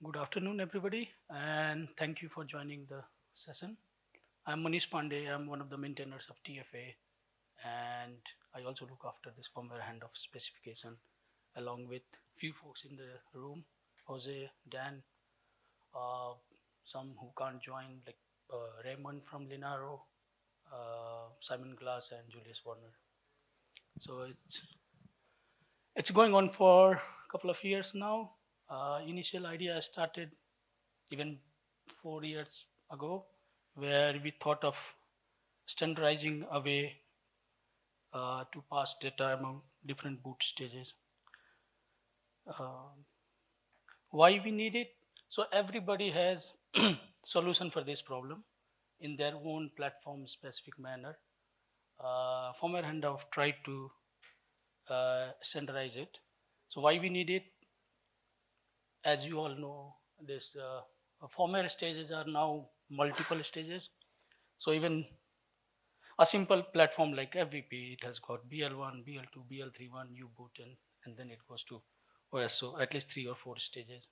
Good afternoon, everybody, and thank you for joining the session. I'm Manish Pandey. I'm one of the maintainers of TFA, and I also look after this firmware handoff specification, along with few folks in the room: Jose, Dan, uh, some who can't join, like Raymond from Linaro, Simon Glass, and Julius Warner. So it's going on for a couple of years now. Initial idea started even 4 years ago, where we thought of standardizing a way to pass data among different boot stages. Uh, why we need it? So everybody has solution for this problem in their own platform specific manner. Firmware Handoff tried to standardize it. So why we need it? As you all know, this firmware stages are now multiple stages. So even a simple platform like FVP, it has got BL1, BL2, BL31, U-boot, and then it goes to OS. So at least 3 or 4 stages.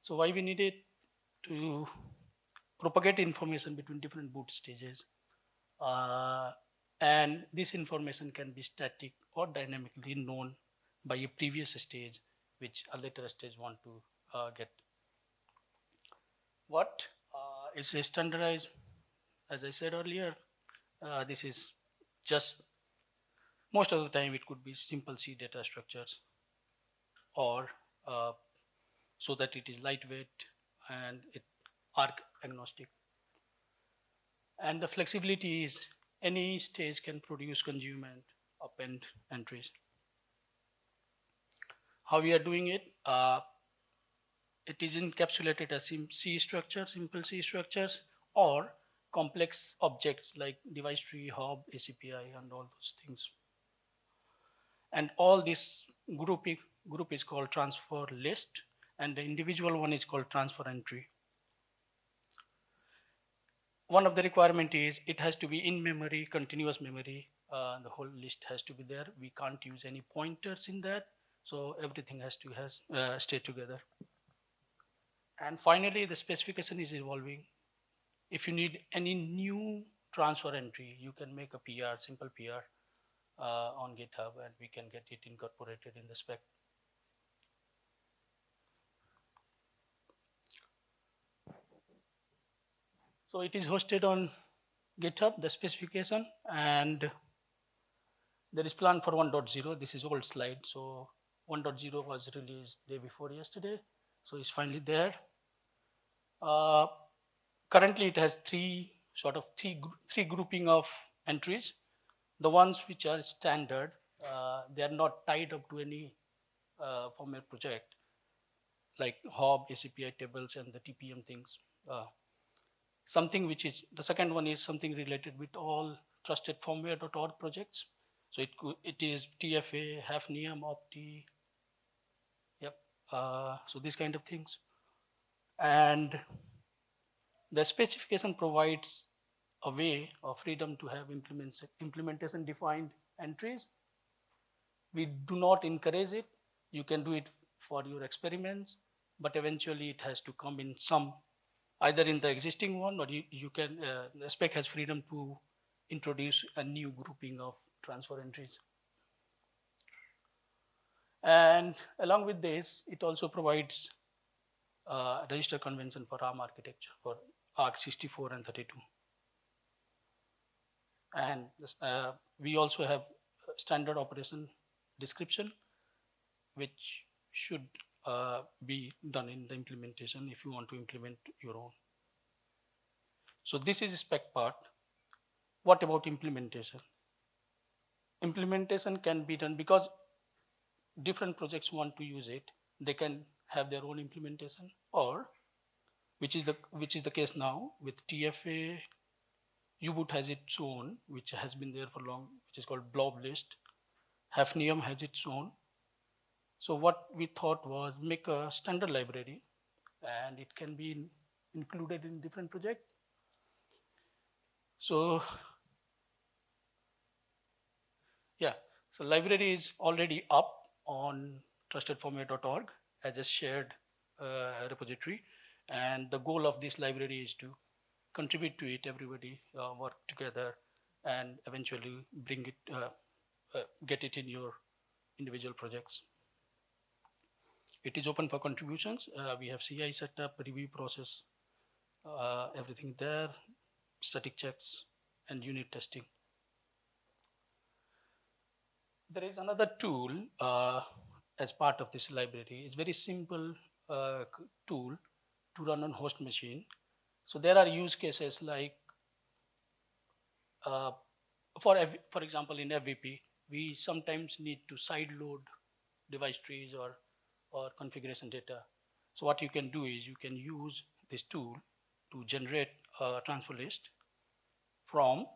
So why we need it? To propagate information between different boot stages. And this information can be static or dynamically known by a previous stage, which a later stage want to get. What is standardized? As I said earlier, this is just most of the time it could be simple C data structures, or so that it is lightweight and it arc agnostic. And the flexibility is any stage can produce, consume, and append entries. How we are doing it? It is encapsulated as C structures, simple C structures, or complex objects like device tree, hub, ACPI, and all those things. And all this group is called transfer list, and the individual one is called transfer entry. One of the requirement is it has to be in memory, continuous memory. The whole list has to be there. We can't use any pointers in that, so everything has to stay together. And finally, the specification is evolving. If you need any new transfer entry, you can make a PR, simple PR on GitHub, and we can get it incorporated in the spec. So it is hosted on GitHub, the specification, and there is plan for 1.0. This is old slide. So 1.0 was released day before yesterday. So it's finally there. Currently it has three grouping of entries. The ones which are standard, they are not tied up to any firmware project, like hub, ACPI tables, and the TPM things. Something which is, the second one is something related with all trusted firmware.org projects. So it is TFA, Hafnium, Opti, yep. So these kind of things. And the specification provides a way of freedom to have implementation defined entries. We do not encourage it. You can do it for your experiments, but eventually it has to come in some, either in the existing one, or you can, the spec has freedom to introduce a new grouping of transfer entries. And along with this, it also provides register convention for ARM architecture for ARC64 and 32. And we also have standard operation description, which should be done in the implementation if you want to implement your own. So this is spec part. What about implementation? Implementation can be done because different projects want to use it. They can have their own implementation, or which is the case now with TFA. U-boot has its own, which has been there for long, which is called blob list. Hafnium has its own. So what we thought was make a standard library, and it can be included in different projects. So yeah, so library is already up on trustedformware.org. I just shared repository, and the goal of this library is to contribute to it. Everybody work together and eventually bring it, get it in your individual projects. It is open for contributions. We have CI setup, review process, everything there, static checks, and unit testing. There is another tool as part of this library. It's very simple tool to run on host machine. So there are use cases like, for example, in FVP, we sometimes need to sideload device trees or configuration data. So what you can do is you can use this tool to generate a transfer list from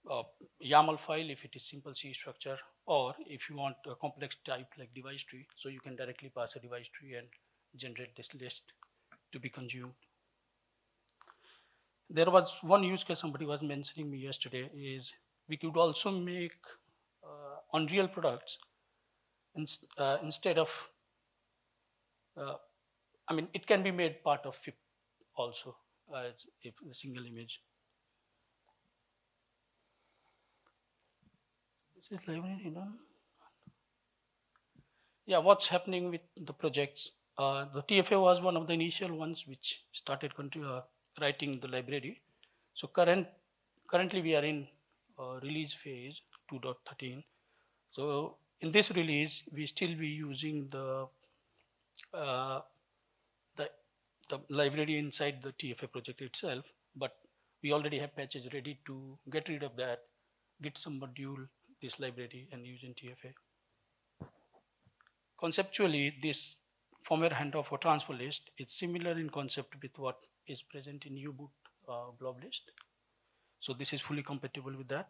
a YAML file if it is simple C structure, or if you want a complex type like device tree, so you can directly pass a device tree and generate this list to be consumed. There was one use case somebody was mentioning me yesterday is we could also make on real products instead of, I mean, it can be made part of FIP also, if a single image. This is library done. Yeah, what's happening with the projects? The TFA was one of the initial ones which started writing the library. So currently we are in release phase 2.13. So in this release, we still be using the library inside the TFA project itself, but we already have patches ready to get rid of that, get some module, this library, and use in TFA. Conceptually, this firmware handoff or transfer list is similar in concept with what is present in U-boot blob list. So this is fully compatible with that.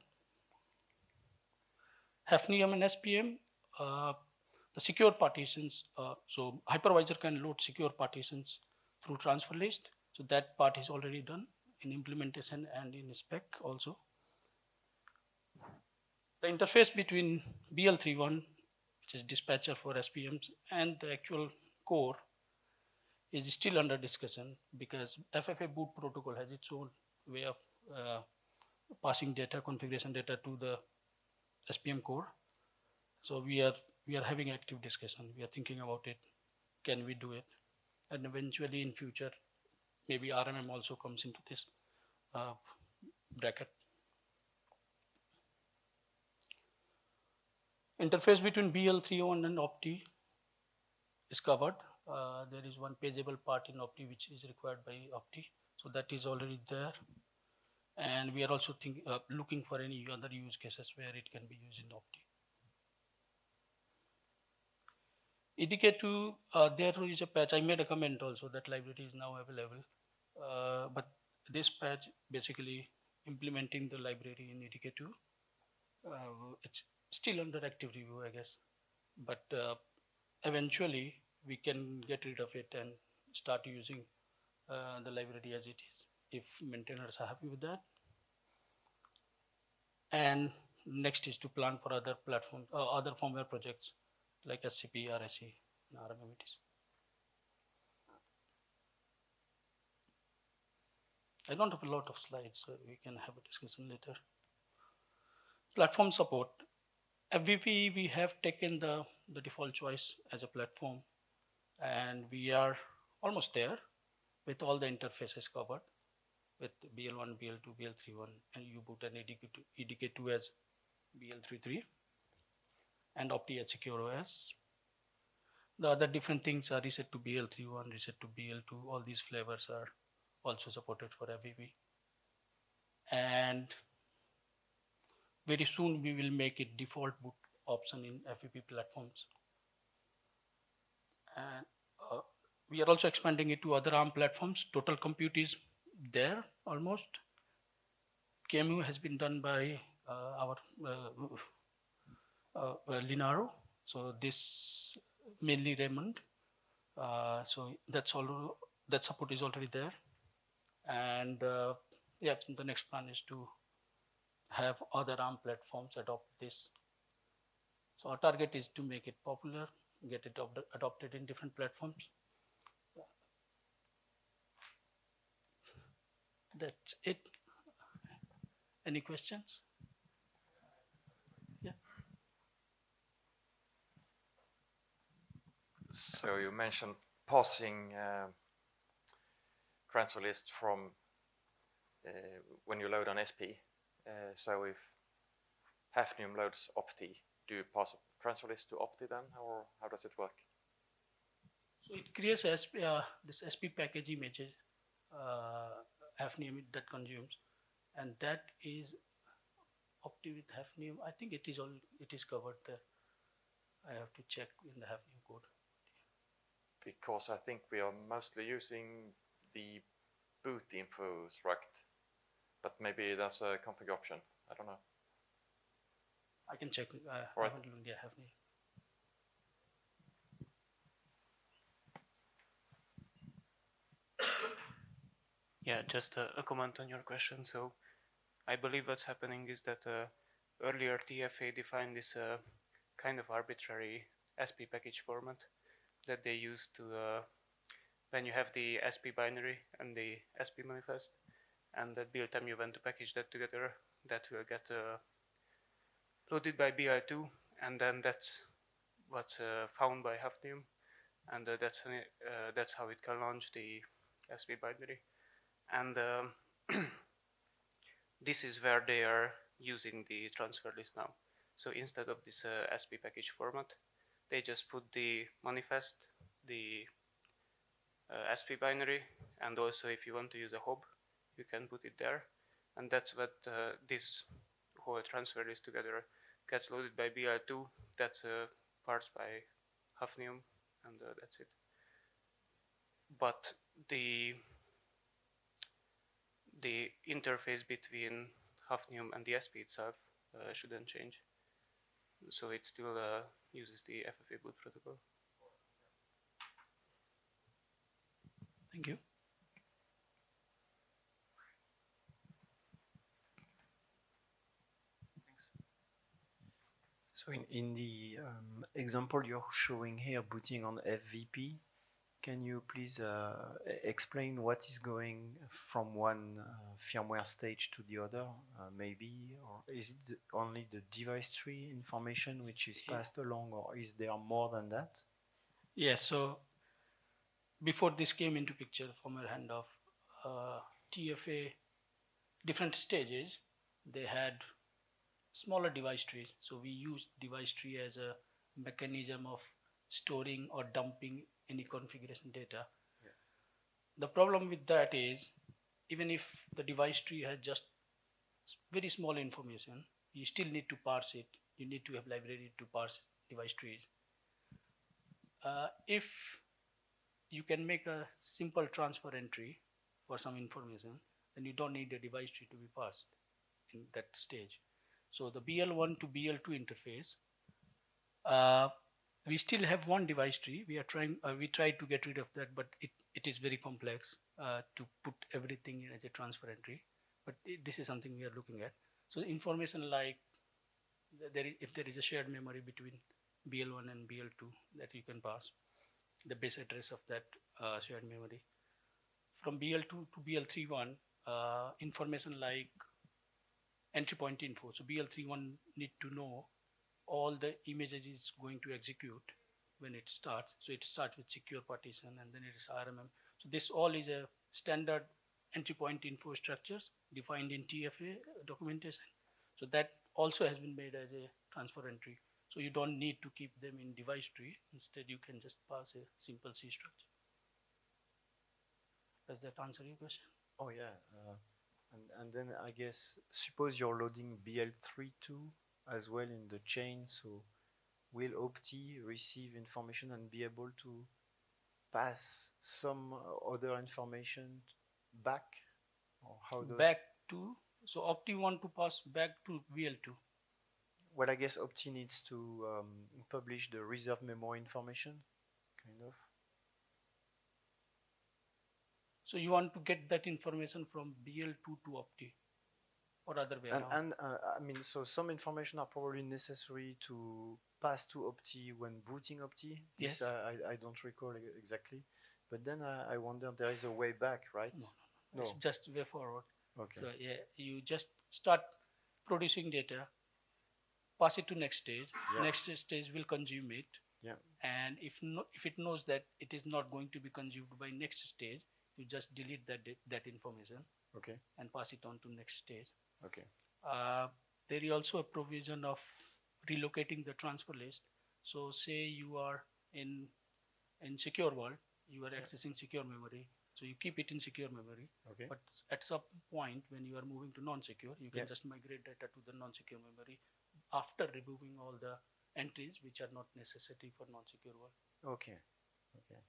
Hafnium and SPM, the secure partitions, so hypervisor can load secure partitions through transfer list. So that part is already done in implementation and in spec also. The interface between BL31, which is dispatcher for SPMs, and the actual core is still under discussion because FFA boot protocol has its own way of passing data, configuration data to the SPM core. So we are having active discussion. We are thinking about it. Can we do it? And eventually in future, maybe RMM also comes into this bracket. Interface between BL301 and Opti is covered. There is one pageable part in Opti which is required by Opti. So that is already there. And we are also looking for any other use cases where it can be used in Opti. EDK2, there is a patch. I made a comment also that library is now available. But this patch basically implementing the library in EDK2. It's still under active review, I guess. But eventually we can get rid of it and start using the library as it is, if maintainers are happy with that. And next is to plan for other platforms, other firmware projects like SCP, RSE, and RMMETs. I don't have a lot of slides, so we can have a discussion later. Platform support. FVP, we have taken the default choice as a platform, and we are almost there with all the interfaces covered with BL1, BL2, BL31, and U-boot and EDK2 as BL33, and Opti as Secure OS. The other different things are reset to BL31, reset to BL2. All these flavors are also supported for FVP. And very soon we will make it default boot option in FVP platforms. And we are also expanding it to other ARM platforms. Total compute is there almost. KMU has been done by our Linaro. So this mainly Raymond. So that's all. That support is already there. And yeah, the next plan is to have other ARM platforms adopt this. So our target is to make it popular get it adopted in different platforms. That's it. Any questions? Yeah. So you mentioned parsing transfer list from when you load on SP. So if Hafnium loads opti, do you pass a transfer list to opti then, or how does it work? So it creates this SP package images, Hafnium that consumes, and that is opti with Hafnium. I think it is covered there. I have to check in the Hafnium code. Because I think we are mostly using the boot info struct, but maybe that's a config option. I don't know. I can check. I Right. haven't even Hafnium. Yeah, just a comment on your question. So I believe what's happening is that earlier TFA defined this kind of arbitrary SP package format that they use to when you have the SP binary and the SP manifest, and at build time you want to package that together, that will get loaded by BI2, and then that's what's found by Hafnium, and that's how it can launch the SP binary. And this is where they are using the transfer list now. So instead of this SP package format, they just put the manifest, the SP binary, and also if you want to use a hub, you can put it there. And that's what this whole transfer list together gets loaded by BI2. That's parsed by Hafnium, and that's it. But the interface between Hafnium and the SP itself shouldn't change. So it still uses the FFA boot protocol. Thank you. Thanks. So in the example you're showing here, booting on FVP, can you please explain what is going from one firmware stage to the other, maybe? Or is it only the device tree information which is passed along, or is there more than that? Yes, so before this came into picture, Firmware Handoff, TFA, different stages, they had smaller device trees. So we used device tree as a mechanism of storing or dumping any configuration data. Yeah. The problem with that is, even if the device tree has just very small information, you still need to parse it. You need to have library to parse device trees. If you can make a simple transfer entry for some information, then you don't need a device tree to be parsed in that stage. So the BL1 to BL2 interface, we still have one device tree. We are trying. We tried to get rid of that, but it is very complex to put everything in as a transfer entry. But this is something we are looking at. So information like if there is a shared memory between BL1 and BL2 that you can pass, the base address of that shared memory. From BL2 to BL31, information like entry point info. So BL31 need to know all the images it's going to execute when it starts. So it starts with secure partition, and then it is RMM. So this all is a standard entry point info structures defined in TFA documentation. So that also has been made as a transfer entry. So you don't need to keep them in device tree. Instead, you can just pass a simple C structure. Does that answer your question? Oh yeah, and then I guess, suppose you're loading BL32 as well in the chain, so will opti receive information and be able to pass some other information back? Or how does back to, so opti want to pass back to BL2. Well, I guess opti needs to publish the reserved memory information, kind of. So you want to get that information from BL2 to opti. or other way around. And I mean, so some information are probably necessary to pass to Opti when booting Opti. This Yes. I don't recall exactly, but then I wonder there is a way back, right? No. It's just way forward. Okay. So yeah, you just start producing data, pass it to next stage. Yeah. Next stage will consume it. Yeah. And if it knows that it is not going to be consumed by next stage, you just delete that information. Okay. And pass it on to next stage. Okay. There is also a provision of relocating the transfer list. So say you are in secure world, you are accessing secure memory. So you keep it in secure memory. Okay. But at some point when you are moving to non-secure, you can Yeah. just migrate data to the non-secure memory after removing all the entries which are not necessary for non-secure world. Okay. Okay.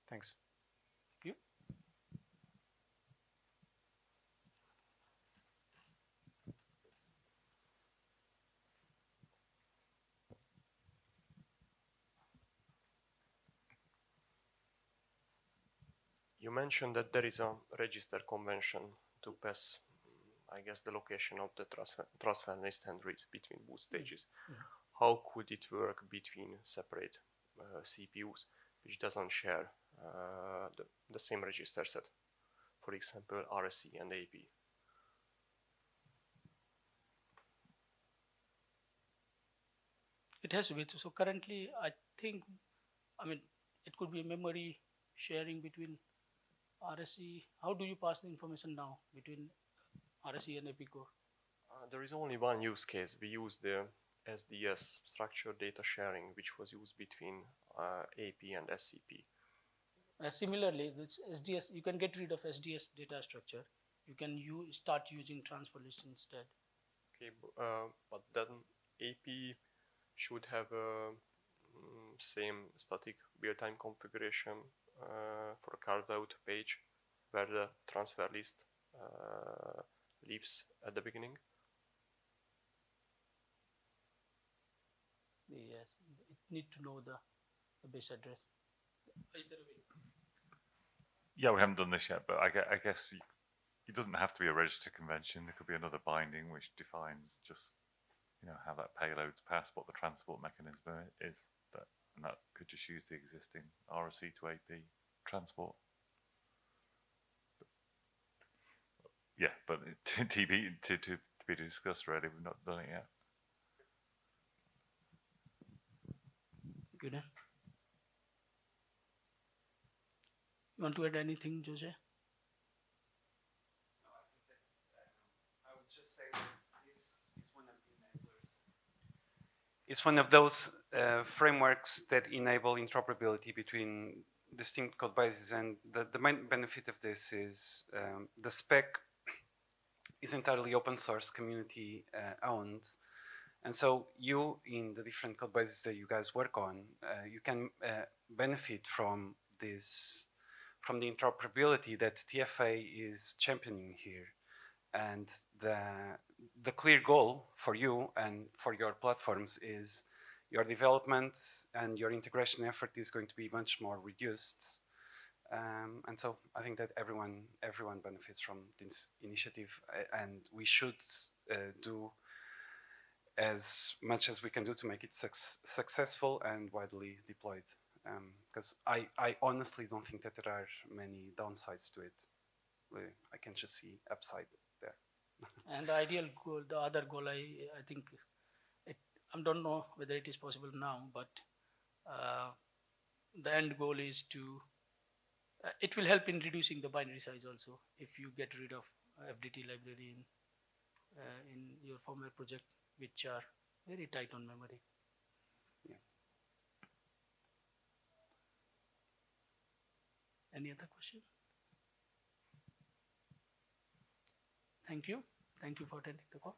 Thanks. Thank you. You mentioned that there is a register convention to pass, I guess, the location of the transfer list entries between boot stages. Mm-hmm. How could it work between separate CPUs which doesn't share the same register set? For example, RSE and AP. It has to be. So currently, I think, I mean, it could be memory sharing between RSE. How do you pass the information now between RSE and AP core? There is only one use case. We use the SDS, structured data sharing, which was used between AP and SCP. Similarly, this SDS, you can get rid of SDS data structure. You can start using transfer list instead. Okay, but then AP should have same static real-time configuration for a carved-out page where the transfer list lives at the beginning. Yes, it need to know the base address. Is there a way? Yeah, we haven't done this yet, but I guess it doesn't have to be a register convention. There could be another binding which defines just, you know, how that payload's passed, what the transport mechanism is, and that could just use the existing RSE to AP transport. Yeah, but to be discussed already. We've not done it yet. Good. You want to add anything, Jose? No, I think that's. I would just say that this is one of the enablers. It's one of those frameworks that enable interoperability between distinct code bases, and the main benefit of this is the spec is entirely open source, community owned, and so you, in the different code bases that you guys work on, you can benefit from this, from the interoperability that TFA is championing here. And the clear goal for you and for your platforms is your development and your integration effort is going to be much more reduced. And so I think that everyone benefits from this initiative, and we should do as much as we can do to make it successful and widely deployed. Because I honestly don't think that there are many downsides to it. I can just see upside there. And the ideal goal, the other goal, I think, I don't know whether it is possible now, but the end goal is to, it will help in reducing the binary size also if you get rid of FDT library in your firmware project, which are very tight on memory. Yeah. Any other question? Thank you. Thank you for attending the call.